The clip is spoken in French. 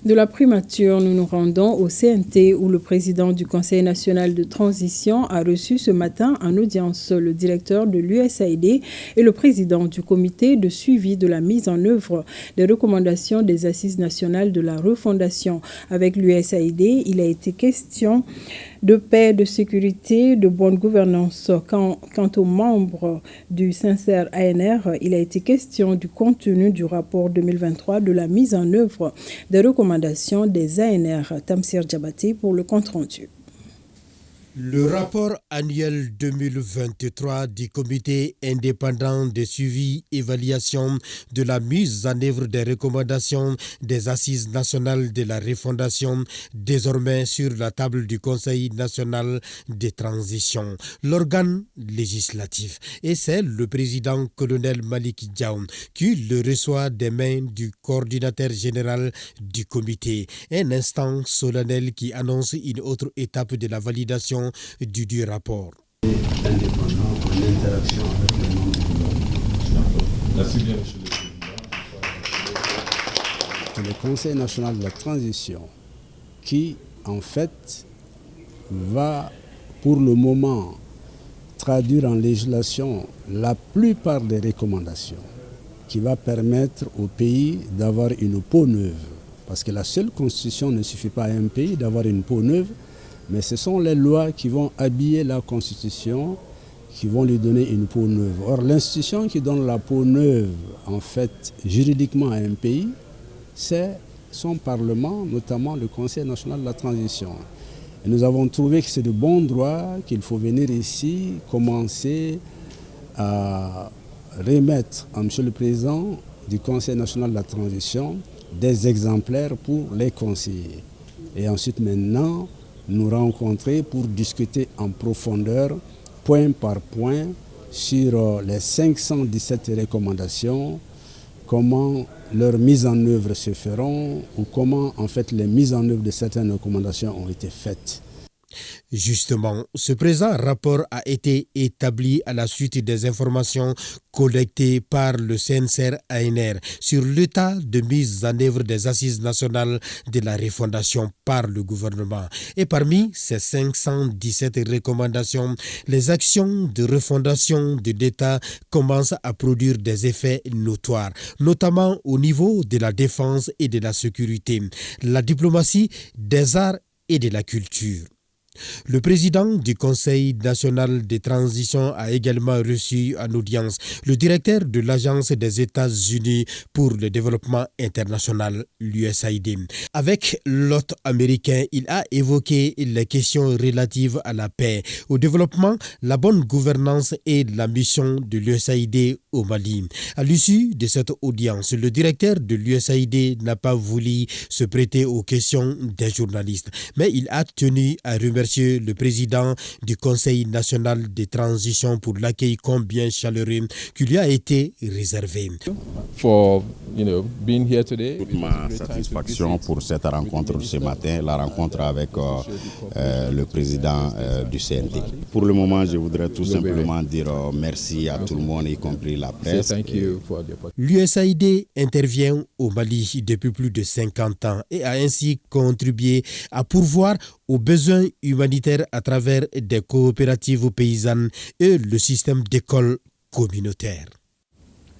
De la primature, nous nous rendons au CNT où le président du Conseil national de transition a reçu ce matin en audience le directeur de l'USAID et le président du comité de suivi de la mise en œuvre des recommandations des Assises nationales de la refondation. Avec l'USAID, il a été question de paix, de sécurité, de bonne gouvernance. Quant aux membres du Sincère ANR, il a été question du contenu du rapport 2023 de la mise en œuvre des recommandations des ANR. Tamsir Djabati pour le compte-rendu. Le rapport annuel 2023 du comité indépendant de suivi et évaluation de la mise en œuvre des recommandations des Assises nationales de la refondation, désormais sur la table du Conseil national de transition, l'organe législatif. Et c'est le président colonel Malik Diaoun qui le reçoit des mains du coordinateur général du comité. Un instant solennel qui annonce une autre étape de la validation du rapport. Indépendant en interaction avec les membres du gouvernement. Merci bien, monsieur le président. C'est le Conseil national de la transition qui, en fait, va pour le moment traduire en législation la plupart des recommandations qui va permettre au pays d'avoir une peau neuve. Parce que la seule constitution ne suffit pas à un pays d'avoir une peau neuve, mais ce sont les lois qui vont habiller la Constitution, qui vont lui donner une peau neuve. Or, l'institution qui donne la peau neuve, en fait, juridiquement à un pays, c'est son Parlement, notamment le Conseil national de la transition. Et nous avons trouvé que c'est de bon droit qu'il faut venir ici commencer à remettre à M. le Président du Conseil national de la transition des exemplaires pour les conseillers. Et ensuite, maintenant, nous rencontrer pour discuter en profondeur, point par point, sur les 517 recommandations, comment leur mise en œuvre se feront ou comment en fait les mises en œuvre de certaines recommandations ont été faites. Justement, ce présent rapport a été établi à la suite des informations collectées par le CNCR ANR sur l'état de mise en œuvre des Assises nationales de la refondation par le gouvernement. Et parmi ces 517 recommandations, les actions de refondation de l'État commencent à produire des effets notoires, notamment au niveau de la défense et de la sécurité, la diplomatie, des arts et de la culture. Le président du Conseil national de transition a également reçu en audience le directeur de l'Agence des États-Unis pour le développement international, l'USAID. Avec l'hôte américain, il a évoqué les questions relatives à la paix, au développement, la bonne gouvernance et la mission de l'USAID au Mali. À l'issue de cette audience, le directeur de l'USAID n'a pas voulu se prêter aux questions des journalistes, mais il a tenu à remercier le président du Conseil national de transition pour l'accueil combien chaleureux qui lui a été réservé. Toute ma satisfaction pour cette rencontre ce matin, la rencontre avec le président du CNT. Pour le moment, je voudrais tout simplement dire merci à tout le monde, y compris la presse. L'USAID intervient au Mali depuis plus de 50 ans et a ainsi contribué à pourvoir aux besoins humanitaires à travers des coopératives paysannes et le système d'écoles communautaires.